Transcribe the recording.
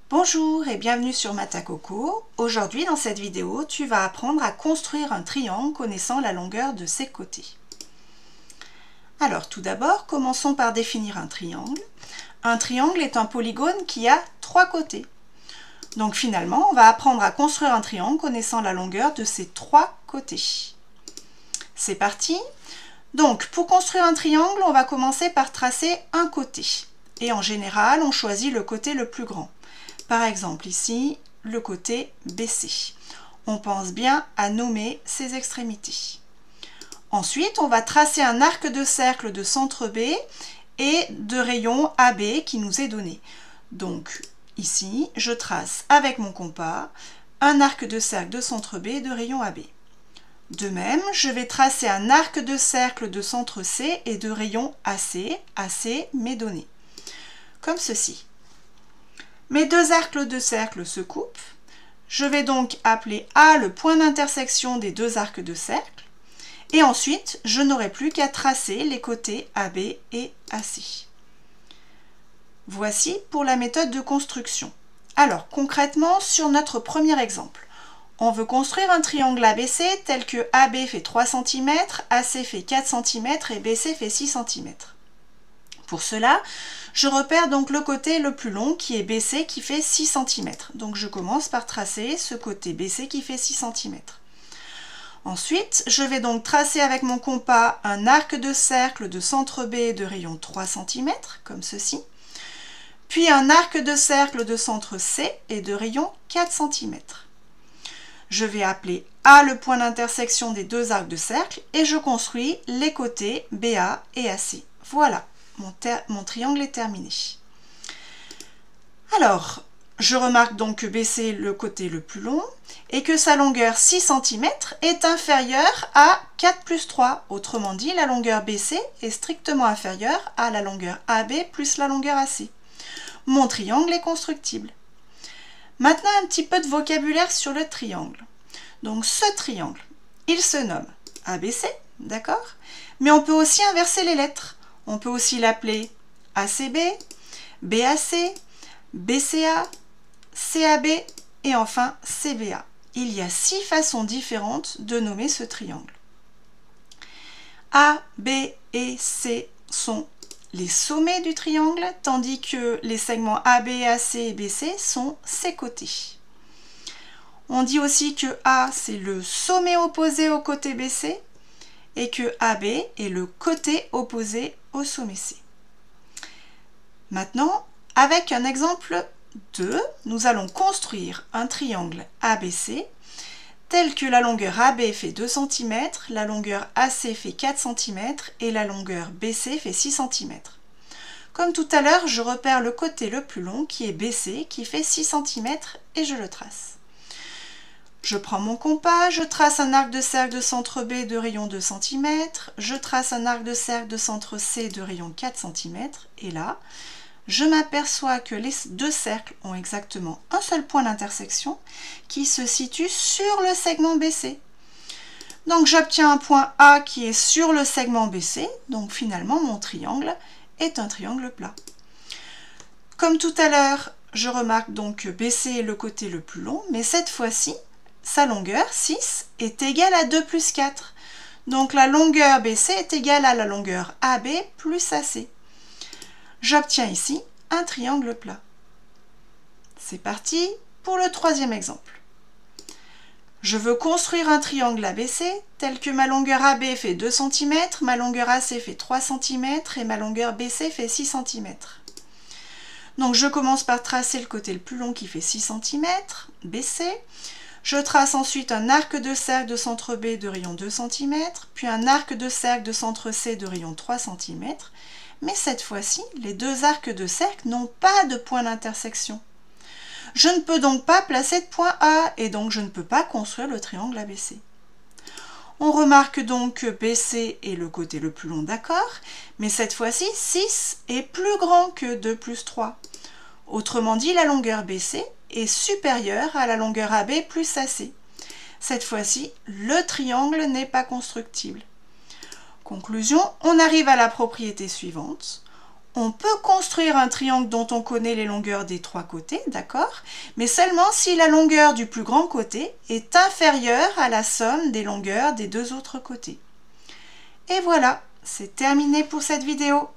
Bonjour et bienvenue sur Matacoco. Aujourd'hui dans cette vidéo, tu vas apprendre à construire un triangle connaissant la longueur de ses côtés. Alors tout d'abord, commençons par définir un triangle. Un triangle est un polygone qui a 3 côtés. Donc finalement, on va apprendre à construire un triangle connaissant la longueur de ses 3 côtés. C'est parti! Donc pour construire un triangle, on va commencer par tracer un côté. Et en général, on choisit le côté le plus grand. Par exemple ici, le côté BC. On pense bien à nommer ses extrémités. Ensuite, on va tracer un arc de cercle de centre B et de rayon AB qui nous est donné. Donc ici, je trace avec mon compas un arc de cercle de centre B et de rayon AB. De même, je vais tracer un arc de cercle de centre C et de rayon AC. AC m'est donné. Comme ceci. Mes deux arcs de cercle se coupent. Je vais donc appeler A le point d'intersection des deux arcs de cercle. Et ensuite, je n'aurai plus qu'à tracer les côtés AB et AC. Voici pour la méthode de construction. Alors, concrètement, sur notre premier exemple, on veut construire un triangle ABC tel que AB fait 3 cm, AC fait 4 cm et BC fait 6 cm. Pour cela, je repère donc le côté le plus long qui est BC qui fait 6 cm. Donc je commence par tracer ce côté BC qui fait 6 cm. Ensuite, je vais donc tracer avec mon compas un arc de cercle de centre B de rayon 3 cm, comme ceci. Puis un arc de cercle de centre C et de rayon 4 cm. Je vais appeler A le point d'intersection des deux arcs de cercle et je construis les côtés BA et AC. Voilà, mon triangle est terminé. Alors, je remarque donc que BC est le côté le plus long et que sa longueur 6 cm est inférieure à 4 plus 3. Autrement dit, la longueur BC est strictement inférieure à la longueur AB plus la longueur AC. Mon triangle est constructible. Maintenant, un petit peu de vocabulaire sur le triangle. Donc, ce triangle, il se nomme ABC, d'accord? Mais on peut aussi inverser les lettres. On peut aussi l'appeler ACB, BAC, BCA, CAB et enfin CBA. Il y a 6 façons différentes de nommer ce triangle. A, B et C sont les sommets du triangle, tandis que les segments AB, AC et BC sont ses côtés. On dit aussi que A, c'est le sommet opposé au côté BC et que AB est le côté opposé au sommet C. Maintenant, avec un exemple 2, nous allons construire un triangle ABC tel que la longueur AB fait 2 cm, la longueur AC fait 4 cm et la longueur BC fait 6 cm. Comme tout à l'heure, je repère le côté le plus long qui est BC qui fait 6 cm et je le trace. Je prends mon compas, je trace un arc de cercle de centre B de rayon 2 cm, je trace un arc de cercle de centre C de rayon 4 cm et là, je m'aperçois que les deux cercles ont exactement un seul point d'intersection qui se situe sur le segment BC. Donc j'obtiens un point A qui est sur le segment BC, donc finalement mon triangle est un triangle plat. Comme tout à l'heure, je remarque donc que BC est le côté le plus long, mais cette fois-ci, sa longueur, 6, est égale à 2 plus 4. Donc la longueur BC est égale à la longueur AB plus AC. J'obtiens ici un triangle plat. C'est parti pour le troisième exemple. Je veux construire un triangle ABC tel que ma longueur AB fait 2 cm, ma longueur AC fait 3 cm et ma longueur BC fait 6 cm. Donc je commence par tracer le côté le plus long qui fait 6 cm, BC. Je trace ensuite un arc de cercle de centre B de rayon 2 cm, puis un arc de cercle de centre C de rayon 3 cm. Mais cette fois-ci, les deux arcs de cercle n'ont pas de point d'intersection. Je ne peux donc pas placer de point A et donc je ne peux pas construire le triangle ABC. On remarque donc que BC est le côté le plus long, d'accord, mais cette fois-ci, 6 est plus grand que 2 plus 3. Autrement dit, la longueur BC est supérieure à la longueur AB plus AC. Cette fois-ci, le triangle n'est pas constructible. Conclusion, on arrive à la propriété suivante. On peut construire un triangle dont on connaît les longueurs des 3 côtés, d'accord? Mais seulement si la longueur du plus grand côté est inférieure à la somme des longueurs des 2 autres côtés. Et voilà, c'est terminé pour cette vidéo.